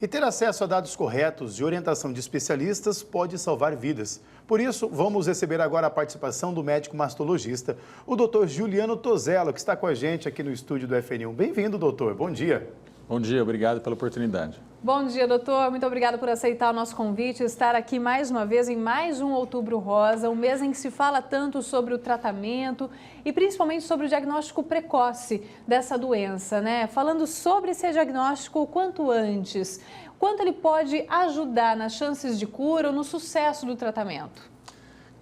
E ter acesso a dados corretos e orientação de especialistas pode salvar vidas. Por isso, vamos receber agora a participação do médico mastologista, o Dr. Juliano Tozello, que está com a gente aqui no estúdio do FNU. Bem-vindo, doutor. Bom dia. Bom dia, obrigado pela oportunidade. Bom dia, doutor. Muito obrigada por aceitar o nosso convite e estar aqui mais uma vez em mais um Outubro Rosa, um mês em que se fala tanto sobre o tratamento e principalmente sobre o diagnóstico precoce dessa doença, né? Falando sobre esse diagnóstico o quanto antes, quanto ele pode ajudar nas chances de cura ou no sucesso do tratamento?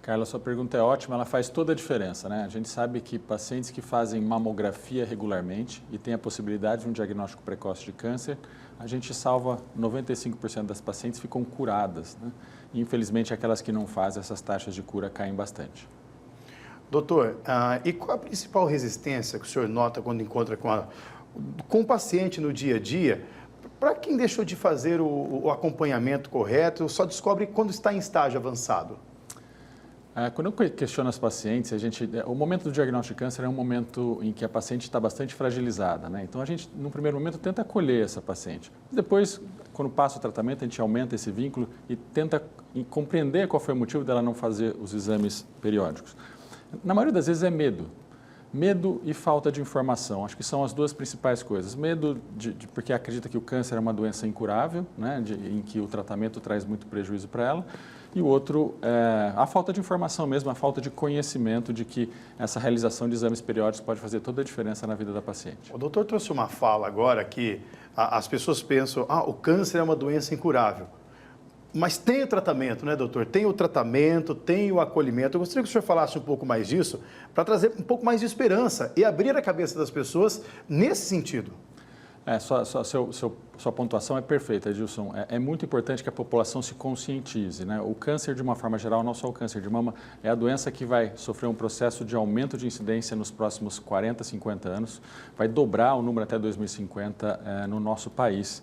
Carla, sua pergunta é ótima, ela faz toda a diferença, né? A gente sabe que pacientes que fazem mamografia regularmente e têm a possibilidade de um diagnóstico precoce de câncer, a gente salva 95% das pacientes, ficam curadas, né? E, infelizmente, aquelas que não fazem, essas taxas de cura caem bastante. Doutor, e qual a principal resistência que o senhor nota quando encontra com o paciente no dia a dia? Para quem deixou de fazer o acompanhamento correto, só descobre quando está em estágio avançado? Quando eu questiono as pacientes, o momento do diagnóstico de câncer é um momento em que a paciente está bastante fragilizada, né? Então, a gente, no primeiro momento, tenta acolher essa paciente. Depois, quando passa o tratamento, a gente aumenta esse vínculo e tenta compreender qual foi o motivo dela não fazer os exames periódicos. Na maioria das vezes é medo. Medo e falta de informação, acho que são as duas principais coisas. Medo porque acredita que o câncer é uma doença incurável, né, em que o tratamento traz muito prejuízo para ela. E o outro é a falta de informação mesmo, a falta de conhecimento de que essa realização de exames periódicos pode fazer toda a diferença na vida da paciente. O doutor trouxe uma fala agora que as pessoas pensam, o câncer é uma doença incurável. Mas tem o tratamento, né, doutor? Tem o tratamento, tem o acolhimento. Eu gostaria que o senhor falasse um pouco mais disso, para trazer um pouco mais de esperança e abrir a cabeça das pessoas nesse sentido. Sua pontuação é perfeita, Edilson. É muito importante que a população se conscientize, né? O câncer, de uma forma geral, não só o câncer de mama, é a doença que vai sofrer um processo de aumento de incidência nos próximos 40, 50 anos. Vai dobrar o número até 2050 no nosso país.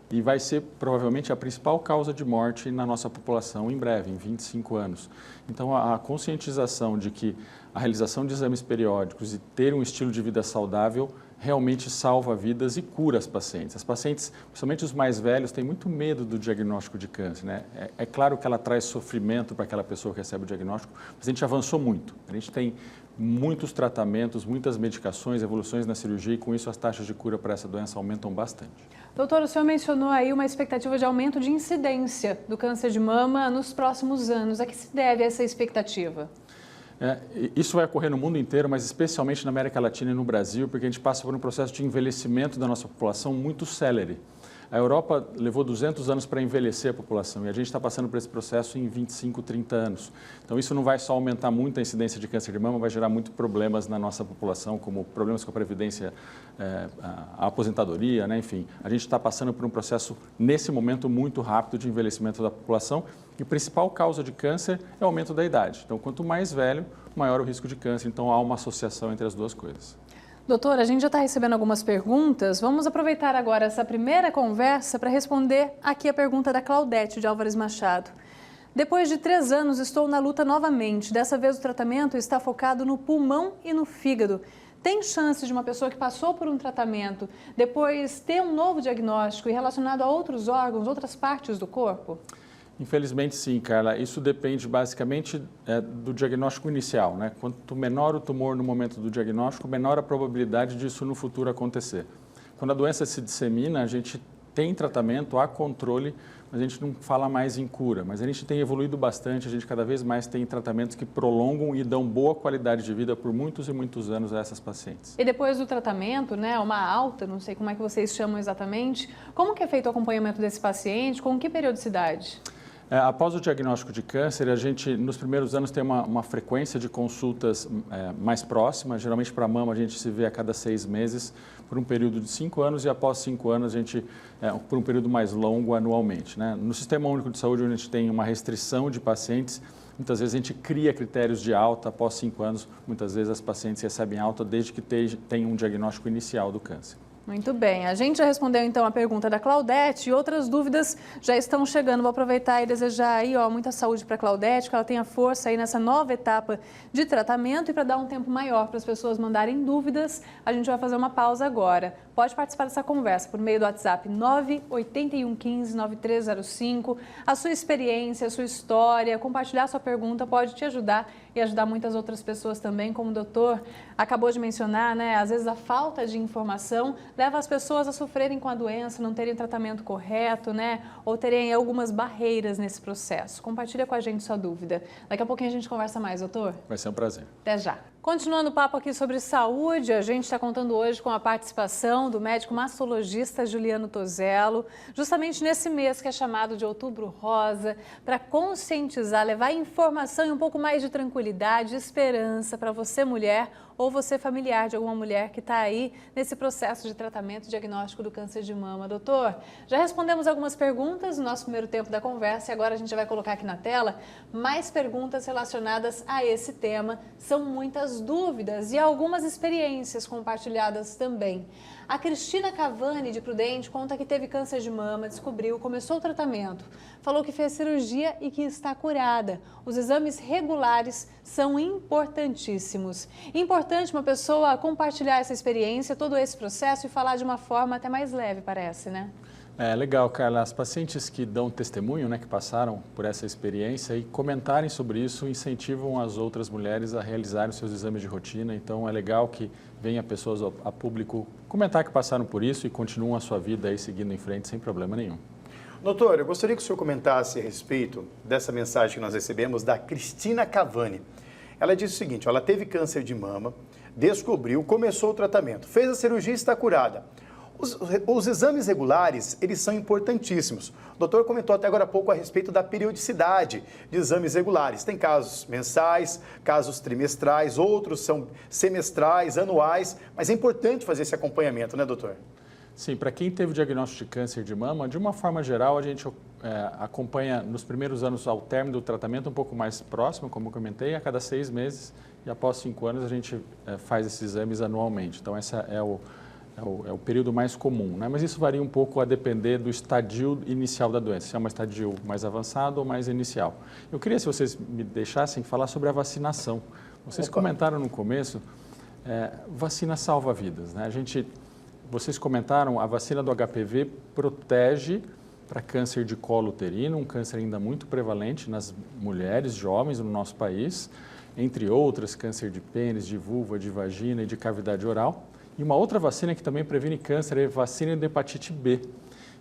E vai ser provavelmente a principal causa de morte na nossa população em breve, em 25 anos. Então, a conscientização de que a realização de exames periódicos e ter um estilo de vida saudável realmente salva vidas e cura as pacientes. As pacientes, principalmente os mais velhos, têm muito medo do diagnóstico de câncer, né? É claro que ela traz sofrimento para aquela pessoa que recebe o diagnóstico, mas a gente avançou muito. A gente tem muitos tratamentos, muitas medicações, evoluções na cirurgia e com isso as taxas de cura para essa doença aumentam bastante. Doutor, o senhor mencionou aí uma expectativa de aumento de incidência do câncer de mama nos próximos anos. A que se deve essa expectativa? Isso vai ocorrer no mundo inteiro, mas especialmente na América Latina e no Brasil, porque a gente passa por um processo de envelhecimento da nossa população muito célere. A Europa levou 200 anos para envelhecer a população e a gente está passando por esse processo em 25, 30 anos. Então, isso não vai só aumentar muito a incidência de câncer de mama, vai gerar muitos problemas na nossa população, como problemas com a previdência, a aposentadoria, né? Enfim, a gente está passando por um processo, nesse momento, muito rápido de envelhecimento da população e a principal causa de câncer é o aumento da idade. Então, quanto mais velho, maior o risco de câncer. Então, há uma associação entre as duas coisas. Doutor, a gente já está recebendo algumas perguntas. Vamos aproveitar agora essa primeira conversa para responder aqui a pergunta da Claudete de Álvares Machado. Depois de 3 anos, estou na luta novamente. Dessa vez o tratamento está focado no pulmão e no fígado. Tem chance de uma pessoa que passou por um tratamento depois ter um novo diagnóstico e relacionado a outros órgãos, outras partes do corpo? Infelizmente, sim, Carla. Isso depende basicamente do diagnóstico inicial, né? Quanto menor o tumor no momento do diagnóstico, menor a probabilidade disso no futuro acontecer. Quando a doença se dissemina, a gente tem tratamento, há controle, mas a gente não fala mais em cura. Mas a gente tem evoluído bastante, a gente cada vez mais tem tratamentos que prolongam e dão boa qualidade de vida por muitos e muitos anos a essas pacientes. E depois do tratamento, né, uma alta, não sei como é que vocês chamam exatamente, como que é feito o acompanhamento desse paciente, com que periodicidade? Após o diagnóstico de câncer, a gente, nos primeiros anos, tem uma frequência de consultas mais próxima. Geralmente, para a mama, a gente se vê a cada 6 meses, por um período de 5 anos, e após 5 anos, a gente, por um período mais longo, anualmente, né? No Sistema Único de Saúde, onde a gente tem uma restrição de pacientes, muitas vezes a gente cria critérios de alta após 5 anos. Muitas vezes as pacientes recebem alta desde que tenham um diagnóstico inicial do câncer. Muito bem, a gente já respondeu então a pergunta da Claudete e outras dúvidas já estão chegando. Vou aproveitar e desejar aí, muita saúde para a Claudete, que ela tenha força aí nessa nova etapa de tratamento, e para dar um tempo maior para as pessoas mandarem dúvidas, a gente vai fazer uma pausa agora. Pode participar dessa conversa por meio do WhatsApp 981159305, a sua experiência, a sua história, compartilhar sua pergunta pode te ajudar e ajudar muitas outras pessoas também, como o doutor acabou de mencionar, né? Às vezes a falta de informação leva as pessoas a sofrerem com a doença, não terem tratamento correto, né? Ou terem algumas barreiras nesse processo. Compartilha com a gente sua dúvida. Daqui a pouquinho a gente conversa mais, doutor. Vai ser um prazer. Até já. Continuando o papo aqui sobre saúde, a gente está contando hoje com a participação do médico mastologista Juliano Tozello, justamente nesse mês que é chamado de Outubro Rosa, para conscientizar, levar informação e um pouco mais de tranquilidade e esperança para você, mulher, ou você familiar de alguma mulher que está aí nesse processo de tratamento e diagnóstico do câncer de mama. Doutor, já respondemos algumas perguntas no nosso primeiro tempo da conversa e agora a gente vai colocar aqui na tela mais perguntas relacionadas a esse tema. São muitas dúvidas e algumas experiências compartilhadas também. A Cristina Cavani, de Prudente, conta que teve câncer de mama, descobriu, começou o tratamento, falou que fez cirurgia e que está curada. Os exames regulares são importantíssimos. Importante uma pessoa compartilhar essa experiência, todo esse processo e falar de uma forma até mais leve, parece, né? É legal, Carla. As pacientes que dão testemunho, né, que passaram por essa experiência e comentarem sobre isso, incentivam as outras mulheres a realizarem os seus exames de rotina. Então, é legal que venha pessoas a público comentar que passaram por isso e continuam a sua vida aí seguindo em frente sem problema nenhum. Doutor, eu gostaria que o senhor comentasse a respeito dessa mensagem que nós recebemos da Cristina Cavani. Ela disse o seguinte: ela teve câncer de mama, descobriu, começou o tratamento, fez a cirurgia e está curada. Os exames regulares, eles são importantíssimos. O doutor comentou até agora há pouco a respeito da periodicidade de exames regulares. Tem casos mensais, casos trimestrais, outros são semestrais, anuais, mas é importante fazer esse acompanhamento, né, doutor? Sim, para quem teve o diagnóstico de câncer de mama, de uma forma geral, a gente acompanha nos primeiros anos ao término do tratamento um pouco mais próximo, como eu comentei, a cada 6 meses, e após 5 anos a gente faz esses exames anualmente. Então, esse é o período mais comum, né? Mas isso varia um pouco a depender do estadio inicial da doença, se é um estadio mais avançado ou mais inicial. Eu queria, se vocês me deixassem, falar sobre a vacinação. Vocês comentaram no começo, vacina salva vidas, né? Vocês comentaram, a vacina do HPV protege para câncer de colo uterino, um câncer ainda muito prevalente nas mulheres jovens no nosso país, entre outras, câncer de pênis, de vulva, de vagina e de cavidade oral. E uma outra vacina que também previne câncer é a vacina de hepatite B.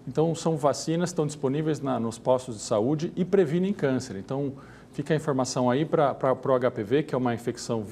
Então, são vacinas que estão disponíveis nos postos de saúde e previnem câncer. Então, fica a informação aí para o HPV, que é uma infecção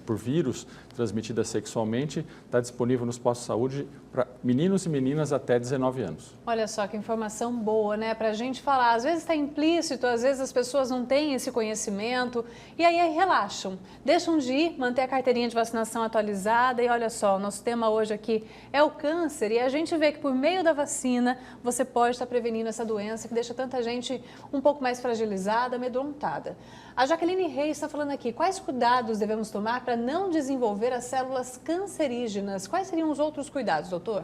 por vírus transmitida sexualmente, está disponível nos postos de saúde para meninos e meninas até 19 anos. Olha só que informação boa, né? Para a gente falar. Às vezes está implícito, às vezes as pessoas não têm esse conhecimento e aí relaxam, deixam de ir, manter a carteirinha de vacinação atualizada e olha só, o nosso tema hoje aqui é o câncer e a gente vê que por meio da vacina você pode estar prevenindo essa doença que deixa tanta gente um pouco mais fragilizada, amedrontada. A Jaqueline Reis está falando aqui, quais cuidados devemos tomar para não desenvolver as células cancerígenas? Quais seriam os outros cuidados, doutor?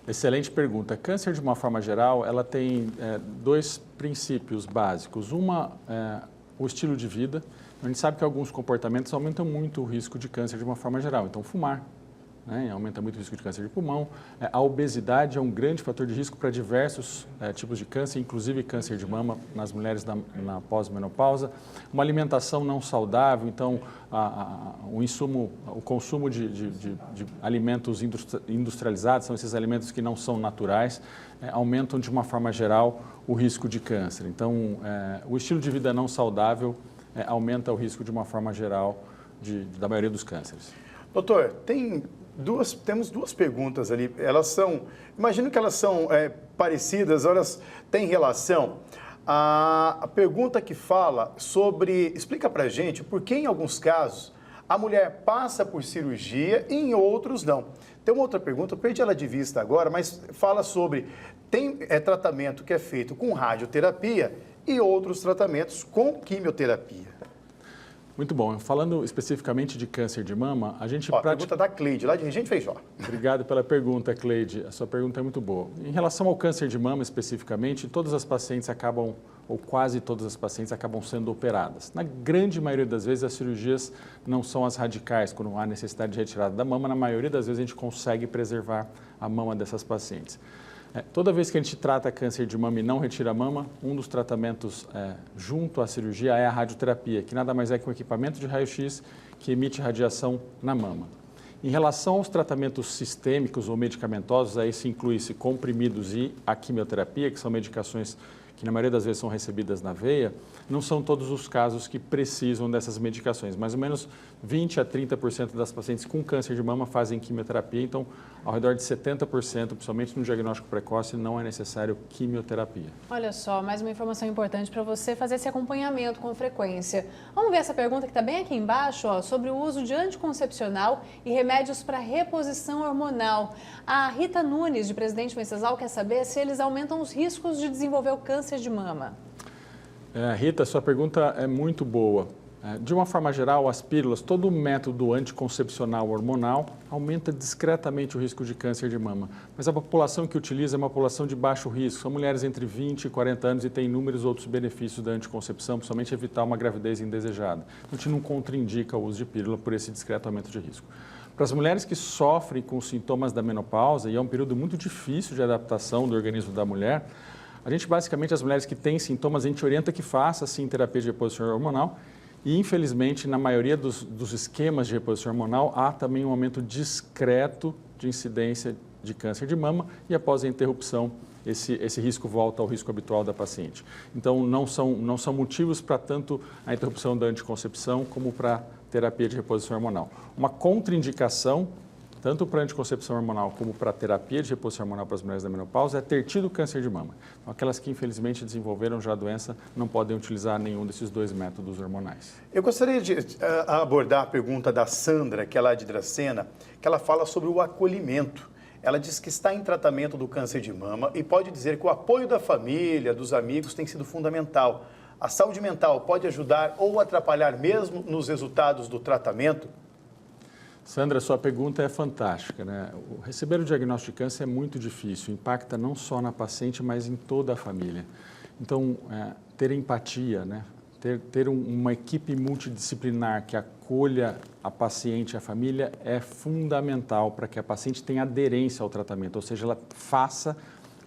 Excelente pergunta. Câncer, de uma forma geral, ela tem 2 princípios básicos. O estilo de vida. A gente sabe que alguns comportamentos aumentam muito o risco de câncer de uma forma geral. Então, fumar, né, aumenta muito o risco de câncer de pulmão. A obesidade é um grande fator de risco para diversos tipos de câncer, inclusive câncer de mama nas mulheres na pós-menopausa. Uma alimentação não saudável, então o consumo de alimentos industrializados, são esses alimentos que não são naturais, aumentam de uma forma geral o risco de câncer. Então, o estilo de vida não saudável aumenta o risco de uma forma geral da maioria dos cânceres. Doutor, temos 2 perguntas ali, imagino que elas são parecidas, elas têm relação. A pergunta que fala explica pra gente por que em alguns casos a mulher passa por cirurgia e em outros não. Tem uma outra pergunta, eu perdi ela de vista agora, mas fala sobre, tem tratamento que é feito com radioterapia e outros tratamentos com quimioterapia. Muito bom. Falando especificamente de câncer de mama, a gente... Ó, a pergunta da Cleide, lá de Regente Feijó. Obrigado pela pergunta, Cleide. A sua pergunta é muito boa. Em relação ao câncer de mama especificamente, todas as pacientes acabam, ou quase todas as pacientes acabam sendo operadas. Na grande maioria das vezes, as cirurgias não são as radicais, quando há necessidade de retirada da mama. Na maioria das vezes, a gente consegue preservar a mama dessas pacientes. Toda vez que a gente trata câncer de mama e não retira a mama, um dos tratamentos junto à cirurgia é a radioterapia, que nada mais é que um equipamento de raio-x que emite radiação na mama. Em relação aos tratamentos sistêmicos ou medicamentosos, aí se inclui-se comprimidos e a quimioterapia, que são medicações que na maioria das vezes são recebidas na veia, não são todos os casos que precisam dessas medicações. Mais ou menos 20 a 30% das pacientes com câncer de mama fazem quimioterapia, então ao redor de 70%, principalmente no diagnóstico precoce, não é necessário quimioterapia. Olha só, mais uma informação importante para você fazer esse acompanhamento com frequência. Vamos ver essa pergunta que está bem aqui embaixo, ó, sobre o uso de anticoncepcional e remédios para reposição hormonal. A Rita Nunes, de Presidente Venceslau, quer saber se eles aumentam os riscos de desenvolver o câncer de mama. Rita, sua pergunta é muito boa. De uma forma geral, as pílulas, todo o método anticoncepcional hormonal aumenta discretamente o risco de câncer de mama. Mas a população que utiliza é uma população de baixo risco. São mulheres entre 20 e 40 anos e tem inúmeros outros benefícios da anticoncepção, principalmente evitar uma gravidez indesejada. A gente não contraindica o uso de pílula por esse discreto aumento de risco. Para as mulheres que sofrem com sintomas da menopausa, e é um período muito difícil de adaptação do organismo da mulher, a gente basicamente, as mulheres que têm sintomas, a gente orienta que faça sim terapia de reposição hormonal e infelizmente na maioria dos esquemas de reposição hormonal há também um aumento discreto de incidência de câncer de mama e após a interrupção esse risco volta ao risco habitual da paciente. Então não são motivos para tanto a interrupção da anticoncepção como para terapia de reposição hormonal. Uma contraindicação tanto para a anticoncepção hormonal como para a terapia de reposição hormonal para as mulheres da menopausa, é ter tido câncer de mama. Então, aquelas que infelizmente desenvolveram já a doença não podem utilizar nenhum desses dois métodos hormonais. Eu gostaria de abordar a pergunta da Sandra, que é lá de Dracena, que ela fala sobre o acolhimento. Ela diz que está em tratamento do câncer de mama e pode dizer que o apoio da família, dos amigos, tem sido fundamental. A saúde mental pode ajudar ou atrapalhar mesmo nos resultados do tratamento? Sandra, sua pergunta é fantástica, né? Receber o diagnóstico de câncer é muito difícil, impacta não só na paciente, mas em toda a família. Então, ter empatia, né? Ter uma equipe multidisciplinar que acolha a paciente e a família é fundamental para que a paciente tenha aderência ao tratamento, ou seja, ela faça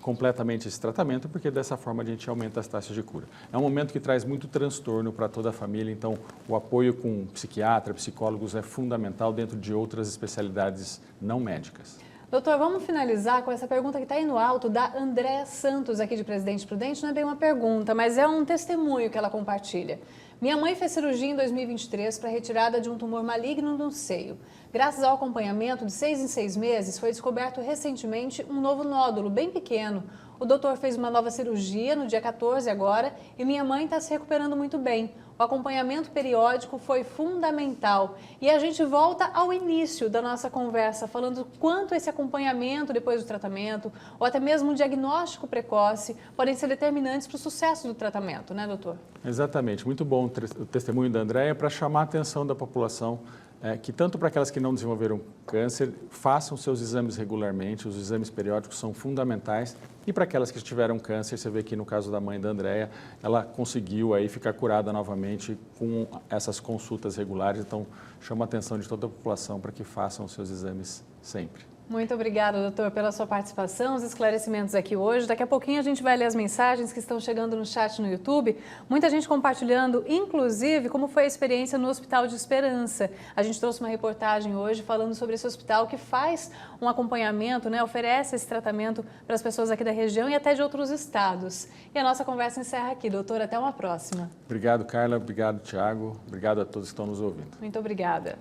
completamente esse tratamento, porque dessa forma a gente aumenta as taxas de cura. É um momento que traz muito transtorno para toda a família, então o apoio com psiquiatra, psicólogos é fundamental dentro de outras especialidades não médicas. Doutor, vamos finalizar com essa pergunta que está aí no alto da Andréa Santos, aqui de Presidente Prudente. Não é bem uma pergunta, mas é um testemunho que ela compartilha. Minha mãe fez cirurgia em 2023 para retirada de um tumor maligno no seio. Graças ao acompanhamento de 6 em 6 meses, foi descoberto recentemente um novo nódulo, bem pequeno. O doutor fez uma nova cirurgia no dia 14 agora e minha mãe está se recuperando muito bem. O acompanhamento periódico foi fundamental. E a gente volta ao início da nossa conversa, falando quanto esse acompanhamento depois do tratamento, ou até mesmo o diagnóstico precoce, podem ser determinantes para o sucesso do tratamento, né, doutor? Exatamente. Muito bom o testemunho da Andréa para chamar a atenção da população que tanto para aquelas que não desenvolveram câncer, façam seus exames regularmente, os exames periódicos são fundamentais. E para aquelas que tiveram câncer, você vê que no caso da mãe da Andréa, ela conseguiu aí ficar curada novamente com essas consultas regulares. Então, chama a atenção de toda a população para que façam os seus exames sempre. Muito obrigada, doutor, pela sua participação, os esclarecimentos aqui hoje. Daqui a pouquinho a gente vai ler as mensagens que estão chegando no chat no YouTube. Muita gente compartilhando, inclusive, como foi a experiência no Hospital de Esperança. A gente trouxe uma reportagem hoje falando sobre esse hospital que faz um acompanhamento, né, oferece esse tratamento para as pessoas aqui da região e até de outros estados. E a nossa conversa encerra aqui, doutor. Até uma próxima. Obrigado, Carla. Obrigado, Tiago. Obrigado a todos que estão nos ouvindo. Muito obrigada.